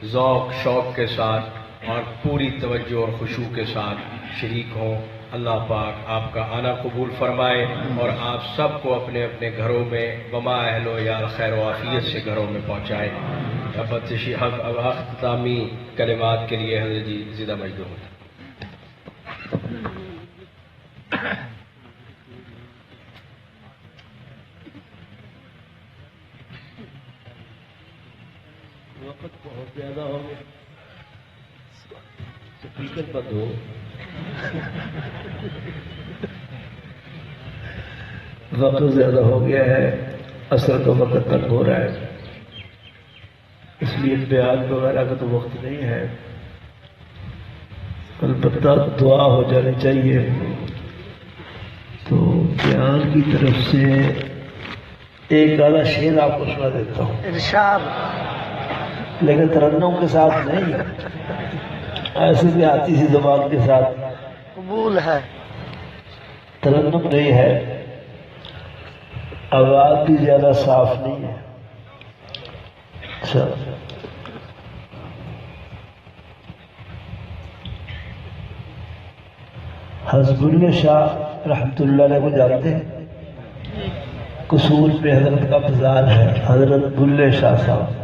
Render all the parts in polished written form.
ذوق شوق کے ساتھ اور پوری توجہ اور خشوع کے ساتھ شریک ہوں۔ اللہ پاک آپ کا آنا قبول فرمائے اور آپ سب کو اپنے اپنے گھروں میں وما اہل و یار خیر و عافیت سے گھروں میں پہنچائے۔ اب اختتامی کلمات کے لیے حضرت جی زندہ مجدور ہوتا۔ وقت بہت زیادہ ہو گیا، اسپیکر بند ہو۔ وقت زیادہ ہو گیا ہے، عصر کا وقت تک ہو رہا ہے، اس لیے بیان وغیرہ کا تو وقت نہیں ہے، البتہ دعا ہو جانی چاہیے۔ تو بیان کی طرف سے ایک آدھا شعر آپ کو سنا دیتا ہوں انشاءاللہ، لیکن ترنم کے ساتھ نہیں، ایسے بھی آتی سی زبان کے ساتھ قبول ہے، ترنم نہیں ہے، آواز بھی زیادہ صاف نہیں ہے۔ اچھا، حضرت بلے شاہ رحمت اللہ علیہ کو جانتے ہیں؟ قصور پہ حضرت کا بزار ہے، حضرت بلے شاہ صاحب،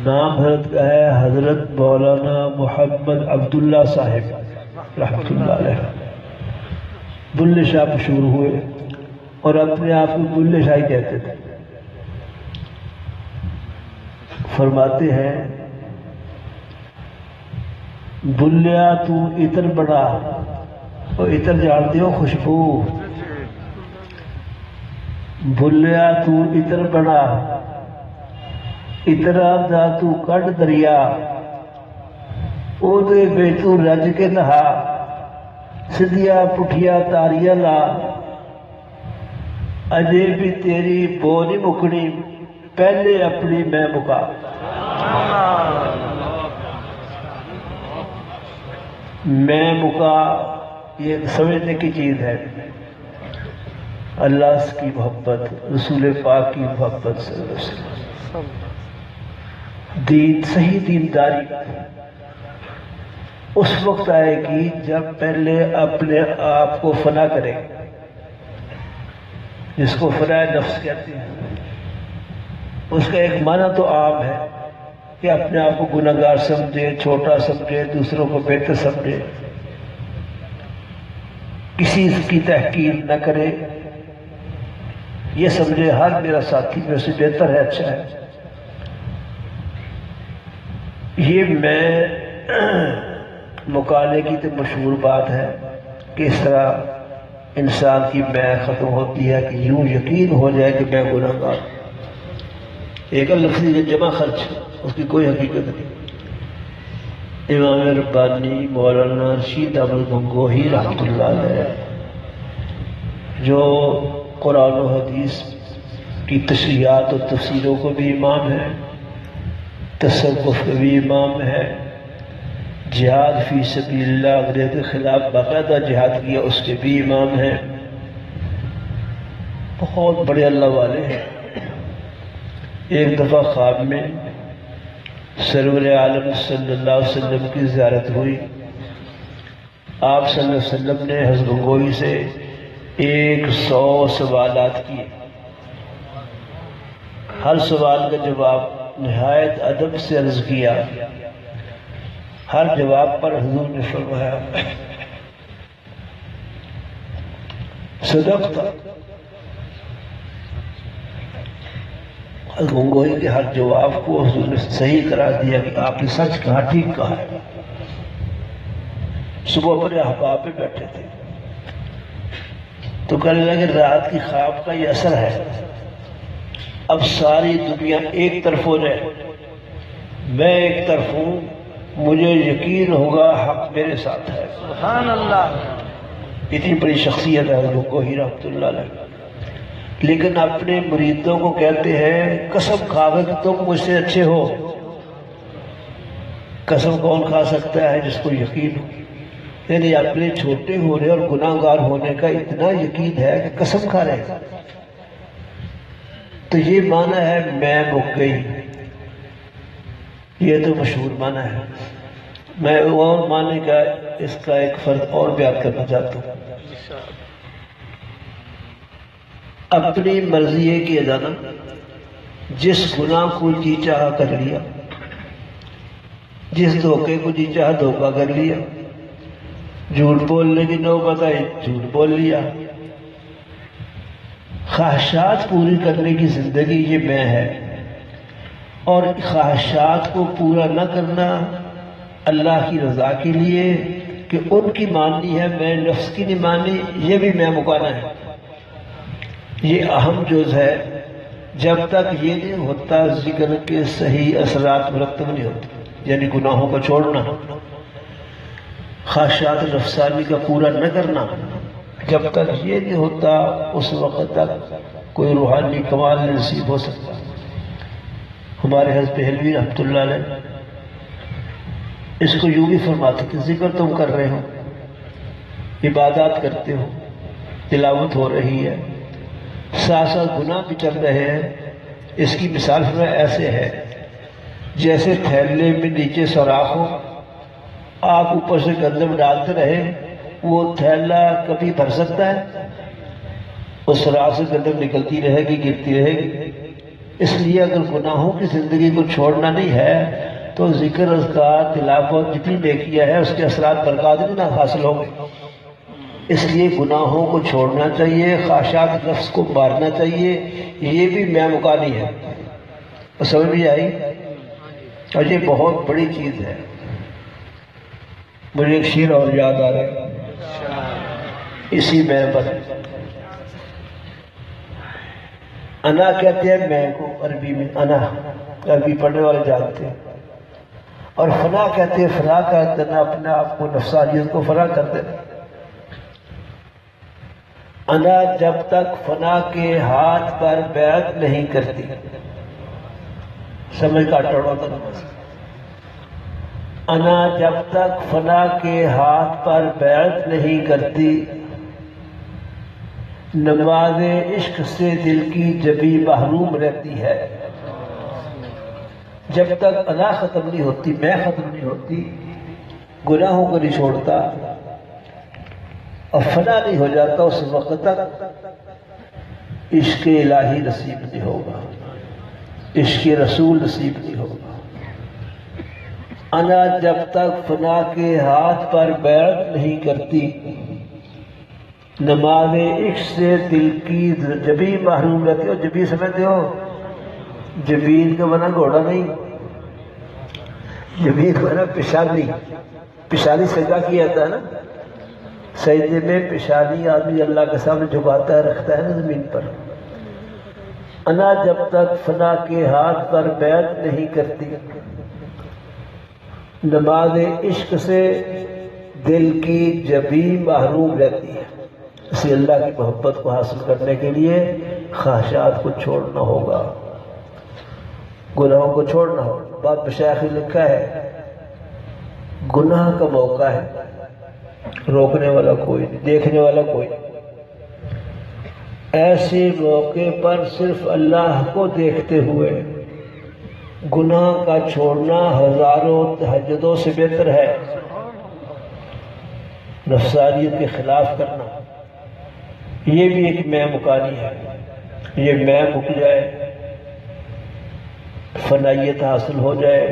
نام حضرت کا ہے حضرت مولانا محمد عبداللہ صاحب رحمت اللہ علیہ۔ بلے شاہ مشہور ہوئے اور اپنے آپ کو بلے شاہ ہی کہتے تھے۔ فرماتے ہیں بلیا تو عطر بڑا، اور عطر جانتے ہو خوشبو، بلیا تو عطر بڑا، عطرا دا تو کڈ دریا، او دے بے تو رج کے نہا، سدھیا پٹھیا تاریاں لا، اجے بھی تیری بو نہیں مکنی، پہلے اپنی میں مکا۔ میں مکا یہ سمجھنے کی چیز ہے، اللہ کی محبت، رسول پاک کی محبت صلی اللہ علیہ وسلم، دین، صحیح دینداری اس وقت آئے گی جب پہلے اپنے آپ کو فنا کرے، جس کو فنا نفس کہتے ہیں۔ اس کا ایک معنی تو عام ہے کہ اپنے آپ کو گناہ گار سمجھے، چھوٹا سمجھے، دوسروں کو بہتر سمجھے، کسی کی تحقیر نہ کرے، یہ سمجھے ہر میرا ساتھی میں سے بہتر ہے، اچھا ہے۔ یہ میں مکالے کی تو مشہور بات ہے کہ اس طرح انسان کی میں ختم ہوتی ہے کہ یوں یقین ہو جائے کہ میں گناہ گار ہوں۔ ایک لفظی جمع خرچ، اس کی کوئی حقیقت نہیں۔ امام ربانی مولانا رشید احمد گنگوہی رحمۃ اللہ علیہ، جو قرآن و حدیث کی تشریحات اور تفسیروں کو بھی امام ہے، تصوف کے بھی امام ہے، جہاد فی سبیل اللہ انگریز کے خلاف باقاعدہ جہاد کیا اس کے بھی امام ہیں، بہت بڑے اللہ والے ہیں۔ ایک دفعہ خواب میں سرور عالم صلی اللہ علیہ وسلم کی زیارت ہوئی، آپ صلی اللہ علیہ وسلم نے حضرت گنگوہی سے 100 سوالات کیے، ہر سوال کا جواب نہایت ادب سے عرض کیا، ہر جواب پر حضور نے فرمایا صدقت۔ گنگوہی کے ہر جواب کو حضور نے صحیح قرار دیا کہ آپ نے سچ کہا، ٹھیک کہا ہے۔ صبح اپنے احباب پہ بیٹھے تھے تو کہنے لگے رات کی خواب کا یہ اثر ہے، اب ساری دنیا ایک طرف ہو جائے، میں ایک طرف ہوں، مجھے یقین ہوگا حق میرے ساتھ ہے۔ سبحان اللہ، اتنی بڑی شخصیت ہے گنگوہی رحمۃ اللہ علیہ، لیکن اپنے مریدوں کو کہتے ہیں قسم کھا کر کہ تم مجھ سے اچھے ہو۔ قسم کون کھا سکتا ہے؟ جس کو یقین ہو، یعنی اپنے چھوٹے ہونے اور گناہ گار ہونے کا اتنا یقین ہے کہ قسم کھا رہے۔ تو یہ معنی ہے میں مک گئی، یہ تو مشہور معنی ہے. میں اور معنی کا اس کا ایک فرد اور بیان کرنا چاہتا ہوں. اپنی مرضی یہ کیا جانا، جس گناہ کو جی چاہا کر لیا، جس دھوکے کو جی چاہا دھوکہ کر لیا، جھوٹ بولنے کی نوبت آئی جھوٹ بول لیا. خواہشات پوری کرنے کی زندگی یہ میں ہے، اور خواہشات کو پورا نہ کرنا اللہ کی رضا کے لیے کہ ان کی ماننی ہے، میں نفس کی نہیں ماننی، یہ بھی میں مکانا ہے. یہ اہم جز ہے. جب تک یہ نہیں ہوتا ذکر کے صحیح اثرات مرتب نہیں ہوتے. یعنی گناہوں کو چھوڑنا، خواہشات نفسانی کا پورا نہ کرنا، جب تک یہ نہیں ہوتا اس وقت تک کوئی روحانی کمال نہیں نصیب ہو سکتا. ہمارے حضرت بہلوی رحمۃ اللہ علیہ اس کو یوں بھی فرماتے کہ ذکر تم کر رہے ہو، عبادات کرتے ہو، تلاوت ہو رہی ہے، ساتھ ساتھ گناہ بھی چل رہے ہیں. اس کی مثال میں ایسے ہے جیسے تھیلے میں نیچے سوراخ ہو، آپ اوپر سے گندم ڈالتے رہے، وہ تھیلا کبھی بھر سکتا ہے؟ اس سوراخ سے گندم نکلتی رہے گی، گرتی رہے گی. اس لیے اگر گناہوں کی زندگی کو چھوڑنا نہیں ہے تو ذکر اذکار تلاوت جتنی نیکیاں ہے اس کے اثرات برکات نہیں نہ حاصل ہوں گے. اس لیے گناہوں کو چھوڑنا چاہیے، خواہشات نفس کو مارنا چاہیے. یہ بھی میں مکانی ہے. سمجھ بھی آئی؟ اور یہ بہت بڑی چیز ہے. مجھے ایک شعر اور یاد آ رہا ہے اسی میں پر. انا کہتے ہیں میں کو عربی میں، انا عربی پڑھنے والے جانتے ہیں. اور فنا کہتے ہیں فنا کر دینا، اپنے آپ کو نفسانیت کو فنا کر دینا. انا جب تک فنا کے ہاتھ پر بیعت نہیں کرتی، سمجھ کا ٹوڑا تھا. انا جب تک فنا کے ہاتھ پر بیعت نہیں کرتی، نماز عشق سے دل کی جبی محروم رہتی ہے. جب تک انا ختم نہیں ہوتی، میں ختم نہیں ہوتی، گناہوں کو نہیں چھوڑتا اور فنا نہیں ہو جاتا، اس وقت تک عشق الہی نصیب نہیں ہوگا، عشق رسول نصیب نہیں ہوگا. انا جب تک فنا کے ہاتھ پر بیعت نہیں کرتی، نماز عشق سے دل کی جبی محروم رہتی. اور جبی سمجھتے ہو؟ جبین کا بنا گھوڑا نہیں، جبین کا بنا پیشانی. پیشانی سجدہ کیا جاتا ہے نا، سجدے میں پیشانی آدمی اللہ کے سامنے جھکاتا ہے، رکھتا ہے نا زمین پر. انا جب تک فنا کے ہاتھ پر بیعت نہیں کرتی، نماز عشق سے دل کی جبی محروم رہتی ہے. اسی اللہ کی محبت کو حاصل کرنے کے لیے خواہشات کو چھوڑنا ہوگا، گناہوں کو چھوڑنا ہوگا. بات مشایخ نے لکھا ہے گناہ کا موقع ہے، روکنے والا کوئی نہیں، دیکھنے والا کوئی نہیں. ایسے موقع پر صرف اللہ کو دیکھتے ہوئے گناہ کا چھوڑنا ہزاروں تہجدوں سے بہتر ہے. نفسانیت کے خلاف کرنا یہ بھی ایک میں مکانی ہے. یہ میں مک جائے، فنائیت حاصل ہو جائے،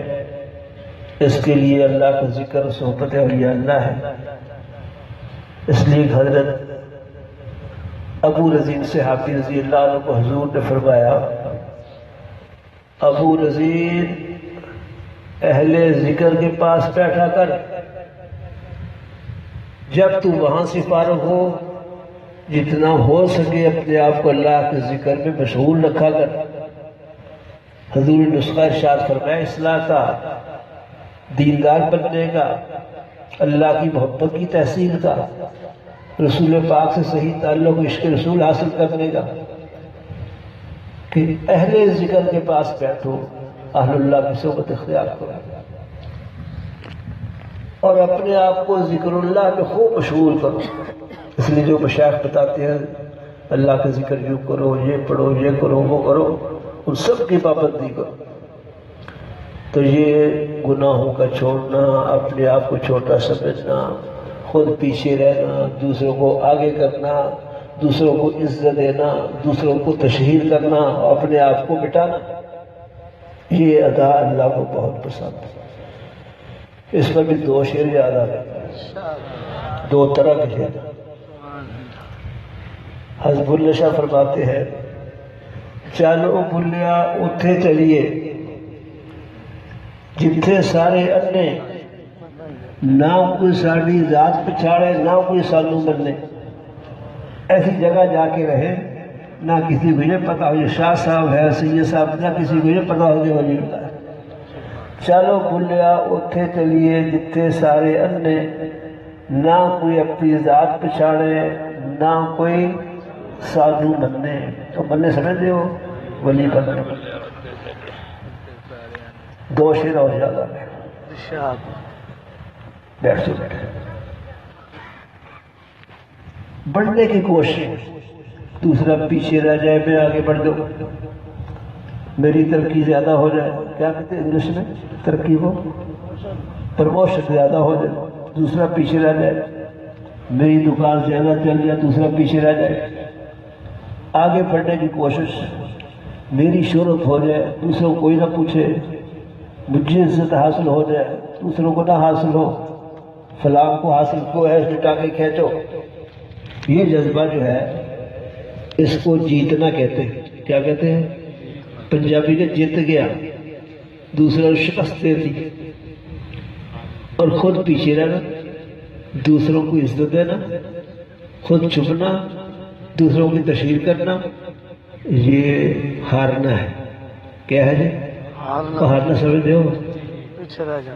اس کے لیے اللہ کا ذکر صحبت اولیاء اللہ ہے. اس لیے حضرت ابو رزین صحابی رضی اللہ عنہ کو حضور نے فرمایا، ابو رزین اہل ذکر کے پاس بیٹھا کر، جب تو وہاں سے فارغ ہو جتنا ہو سکے اپنے آپ کو اللہ کے ذکر میں مشغول رکھا کر. حضور نے نسخہ ارشاد فرمایا اصلاح کا، دیندار بننے کا، اللہ کی محبت کی تحصیل کا، رسول پاک سے صحیح تعلق عشق رسول حاصل کرنے کا، کہ اہل ذکر کے پاس بیٹھو، اہل اللہ کی صحبت اختیار کرو اور اپنے آپ کو ذکر اللہ میں خوب مشغول کرو. اس لیے جو مشایخ بتاتے ہیں اللہ کا ذکر یوں کرو، یہ پڑھو، یہ کرو، وہ کرو، ان سب کی پابندی کرو. تو یہ گناہوں کا چھوڑنا، اپنے آپ کو چھوٹا سمجھنا، خود پیچھے رہنا، دوسروں کو آگے کرنا، دوسروں کو عزت دینا، دوسروں کو تشہیر کرنا، اپنے آپ کو مٹانا، یہ ادا اللہ کو بہت پسند ہے۔ اس میں بھی دو شعر یاد آ گئے، دو طرح کے شعر۔ حضرت بلے شاہ فرماتے ہیں، چلو بلیا اتھے چلیے جتھے سارے انے، نہ کوئی ساری ذات پچھاڑے نہ کوئی سانو مننے۔ ایسی جگہ جا کے رہے نہ کسی کو یہ پتا ہو یہ شاہ صاحب ہے، سید صاحب، نہ کسی کو یہ پتا ہو کہ ولی اللہ ہے۔ چلو بلیا اتھے چلیے جتھے سارے انے، نہ کوئی اپنی ذات پچھاڑے نہ کوئی سانو مننے۔ تو مننے سمجھتے ہو، ولی بننے۔ دو شعر اور یاد آ گئے، بیٹھ جو بیٹھ۔ بڑھنے کی کوشش، دوسرا پیچھے رہ جائے میں آگے بڑھ جاؤں، میری ترقی زیادہ ہو جائے، کیا کہتے ہیں انگلش میں ترقی کو، پروموشن زیادہ ہو جائے، دوسرا پیچھے رہ جائے، میری دکان زیادہ چل جائے، دوسرا پیچھے رہ جائے، آگے بڑھنے کی کوشش، میری شہرت ہو جائے، دوسروں کوئی نہ پوچھے، مجھے عزت حاصل ہو جائے، دوسروں کو نہ حاصل ہو، فلاں کو حاصل کو ہے، اس میں ٹانگیں کھینچو۔ یہ جذبہ جو ہے اس کو جیتنا کہتے ہیں۔ کیا کہتے ہیں؟ پنجابی کا جیت گیا، دوسرا شکست دے دی، اور خود پیچھے رہنا، دوسروں کو عزت دینا، خود چھپنا، دوسروں کی تشہیر کرنا، یہ ہارنا ہے۔ کیا ہے جی؟ ہارنا سمجھتے ہو؟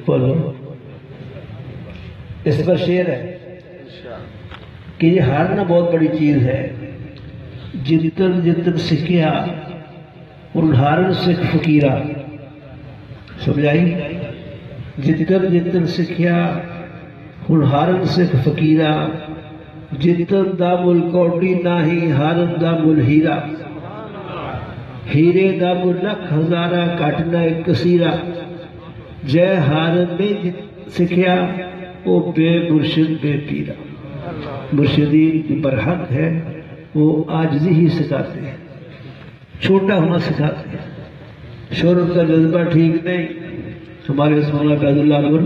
بولو۔ اس پر شعر ہے کہ یہ ہارنا بہت بڑی چیز ہے۔ جتن جتن سکھیا ہارن سکھ فقیرہ، سمجھائی؟ جتن جتن سکھیا ہارن سکھ فقیرہ، جتن دا مل کوٹی ناہی ہارن دا مل ہیرا، ہیرے دا مل لکھ ہزارہ کاٹنا ایک کثیرہ، جے ہارن میں سکھیا وہ بے مرشد بے پیرا۔ مرشدین کی برحق ہے، وہ عاجزی ہی سکھاتے ہیں، چھوٹا ہونا سکھاتے ہیں۔ شہرت کا جذبہ ٹھیک نہیں۔ ہمارے مولانا فیض اللہ علیہ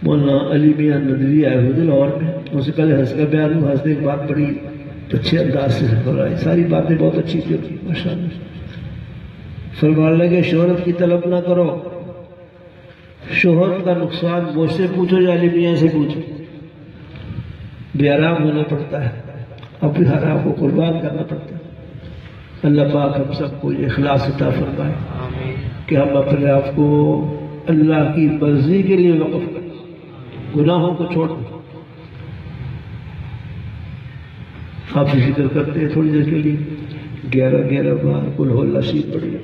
مولانا علی میاں ندوی آئے ہوئے لاہور میں، ان سے پہلے حضرت کا بیان ہوا، حضرت ایک بات بڑی اچھے انداز سے فرمائی، ساری باتیں بہت اچھی تھی ماشاءاللہ۔ فرمانے لگے شہرت کی طلب نہ کرو، شہرت کا نقصان مجھ سے پوچھو یا علی میاں سے پوچھو، بے آرام ہونا پڑتا ہے، اپنے حرام کو قربان کرنا پڑتا ہے۔ اللہ پاک ہم سب کو یہ اخلاص عطا فرمائے کہ ہم اپنے آپ کو اللہ کی مرضی کے لیے وقف کریں، گناہوں کو چھوڑ دیں۔ آپ بھی ذکر کرتے ہیں تھوڑی دیر کے لیے 11 بار قل هو اللہ شریف پڑھیے۔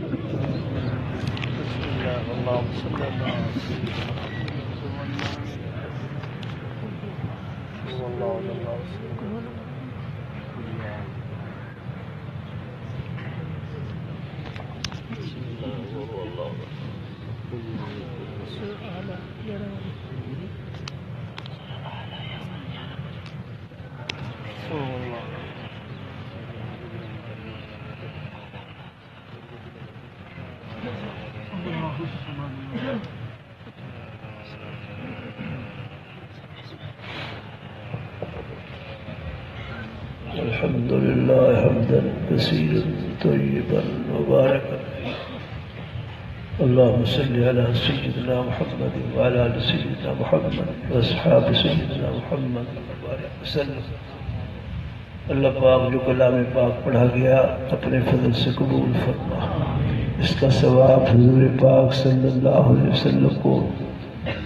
الحمد لله حمدا كثيرا طيبا مباركا، اللهم صل على سيدنا محمد وعلى آل سيدنا محمد واصحاب سيدنا محمد وبارك وسلم۔ اللہ پاک جو کلام پاک پڑھا گیا اپنے فضل سے قبول فرما، اس کا ثواب حضور پاک صلی اللہ علیہ وسلم کو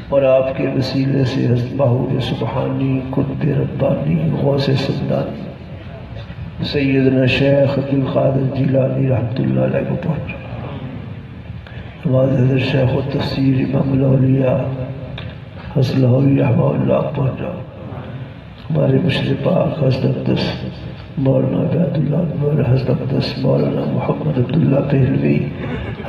اور آپ کے وسیلے سے حضرت باہور سبحانی قطب ربانی غوث سمدانی سیدنا شیخ عبدالقادر جیلانی رحمۃ اللہ علیہ کو پہنچا۔ ہمارے حضرت شیخ التفسیر امام الاولیاء حضرت لاہوری رحمہ اللہ پہنچا۔ ہمارے مشرق پاک حضرت اقدس مولانا عبید اللہ حضرت اقدس مولانا محمد عبداللہ پہلوی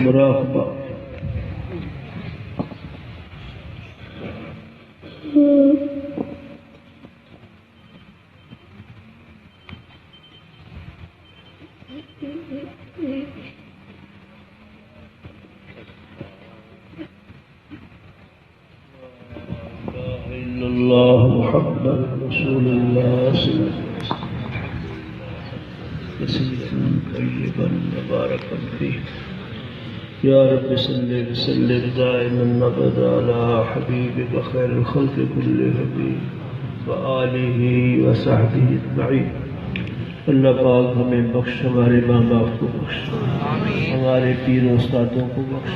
مراقبہ. اللہ محمد رسول اللہ صلی اللہ علیہ وسلم طیبا مبارکا فیہ یا رب صلی وسلم دائما ابدا علی حبیبک خیر الخلق کلہم وآلہ وصحبہ اجمعین. اللہ پاک ہمیں بخش، ہمارے ماں باپ کو بخش، ہمارے پیر و استادوں کو بخش،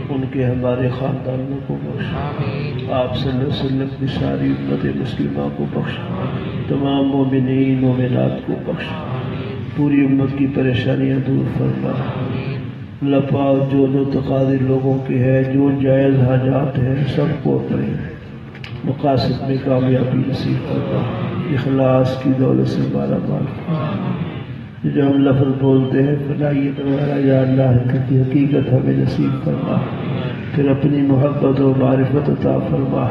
ان کے ہمارے خاندانوں کو بخش، آپ صلی اللہ علیہ وسلم کی ساری امت مسلمہ کو بخش، تمام مومنین مومنات کو بخش، پوری امت کی پریشانیاں دور فرما. اللہ پاک جو تقاضے لوگوں کے ہیں، جو جائز حاجات ہیں، سب کو اپنے مقاصد میں کامیابی نصیب فرما. اخلاص کی دولت سے مالا مال. جو ہم لفظ بولتے ہیں فلاحیت ہمارا یا اللہ کی حقیقت ہمیں نصیب فرما. پھر اپنی محبت و معرفت عطا فرما.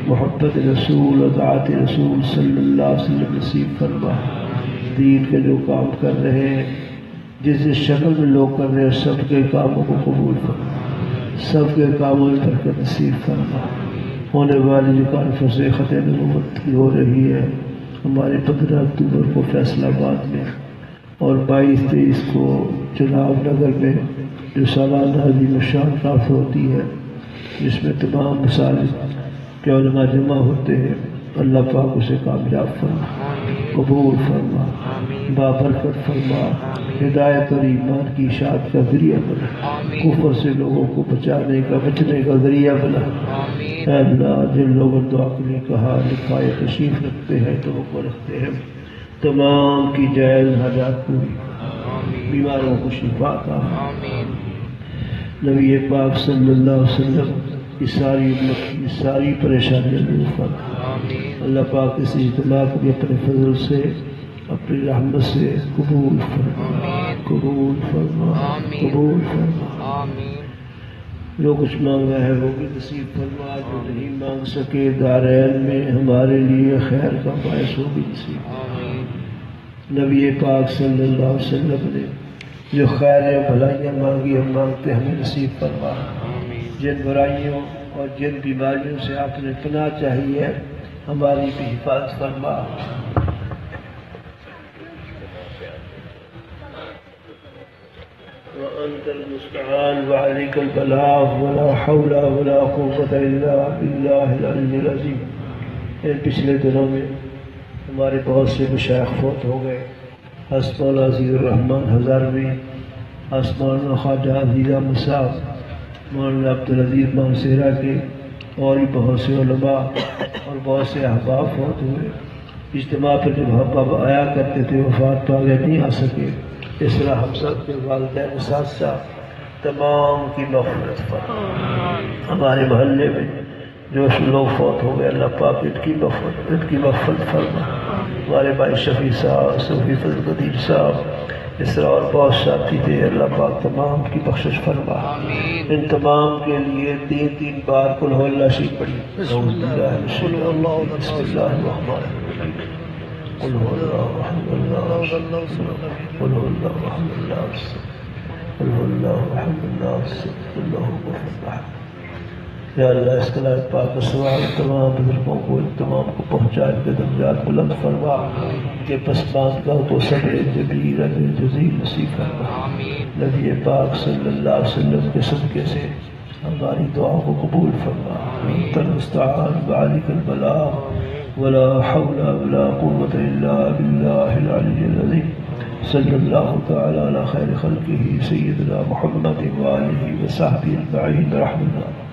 محبت رسول و اطاعت رسول صلی اللہ علیہ وسلم نصیب فرما. دین کے جو کام کر رہے ہیں، جس شکل میں لوگ کر رہے ہیں، سب کے کاموں کو قبول فرما. سب کے کاموں میں برکت نصیب فرما. ہونے والی جو کانفرنس ختم نبوت کی ہو رہی ہے ہمارے 15 اکتوبر کو فیصل آباد میں اور 22-23 کو چناب نگر میں جو سالانہ عظیم الشان کانفرنس ہوتی ہے، جس میں تمام مساجد کے علماء جمع ہوتے ہیں، اللہ پاک اسے کامیاب فرما، قبول فرما، بابرکت فرما، ہدایت اور ایمان کی اشاعت کا ذریعہ بنا، کفر سے لوگوں کو بچانے کا بچنے کا ذریعہ بنا. اے اللہ، جن لوگوں نے دعا کے لیے کہا لکھا یا تشریف رکھتے ہیں تو وہ رکھتے ہیں، تمام کی جائز حاجات پوری، بیماروں کو شفا عطا. نبی پاک صلی اللہ علیہ وسلم کی ساری امت کی ساری پریشانیاں دور فرما. اللہ پاک اس اجتماع کو بھی اپنے فضل سے اپنی رحمت سے قبول فرما، قبول فرما، قبول فرما. جو کچھ مانگا ہے وہ بھی نصیب فرما، جو نہیں مانگ سکے دارین میں ہمارے لیے خیر کا باعث وہ بھی نصیب. نبی پاک صلی اللہ علیہ وسلم نے جو خیر بھلائیاں مانگی ہم مانگتے ہمیں نصیب فرما. جن برائیوں اور جن بیماریوں سے آپ نے پناہ چاہیے ہماری بھی حفاظت فرما. وأنت المستعان وعليك البلاغ ولا حول ولا قوة إلا بالله العلي العظيم. پچھلے دنوں میں ہمارے بہت سے مشائخ فوت ہو گئے. حضرت مولانا عزیز الرحمن ہزاروی، حضرت مولانا خواجہ عزیز احمد صاحب، مولانا عبدالعزیز مانسیرا کے اور بھی بہت سے علماء اور بہت سے احباب فوت ہوئے. اجتماع پر جب احباب آیا کرتے تھے وفات پا گئے، نہیں آ سکے. اس طرح ہم سب کے والدین اساتذہ تمام کی مغفرت فرما. ہمارے محلے میں جو لوگ فوت ہو گئے اللہ پاک ان کی مغفرت فرما. ہمارے بھائی شفیع صاحب، صوفی فضل قدیر صاحب، اس طرح اور بہت ساتھی تھے، اللہ پاک تمام کی بخشش فرما. ان تمام کے لیے 3 بار قل هو اللہ شریف پڑھی. بسم اللہ الرحمن الرحیم. قل هو الله احد الله قل هو الله احد الله قل هو الله احد الله الله الرحمن. یا اللہ اس کلام پاک کا سوال تمام بزرگوں کو تمام کو پہنچا کے درجات بلند فرما، کہ پسماند کا تو صبر جبیر جزیل نصیب فرما. نبی پاک صلی اللہ علیہ وسلم کے صدقے سے ہماری دعاؤں کو قبول فرما. انت المستعان وعلیک البلاغ ولا حول ولا قوة الا بالله العلي العظيم. صلی اللہ تعالی علی خیر خلقہ سیدنا محمد وآلہ وصحبہ اجمعین. رحمۃ اللہ.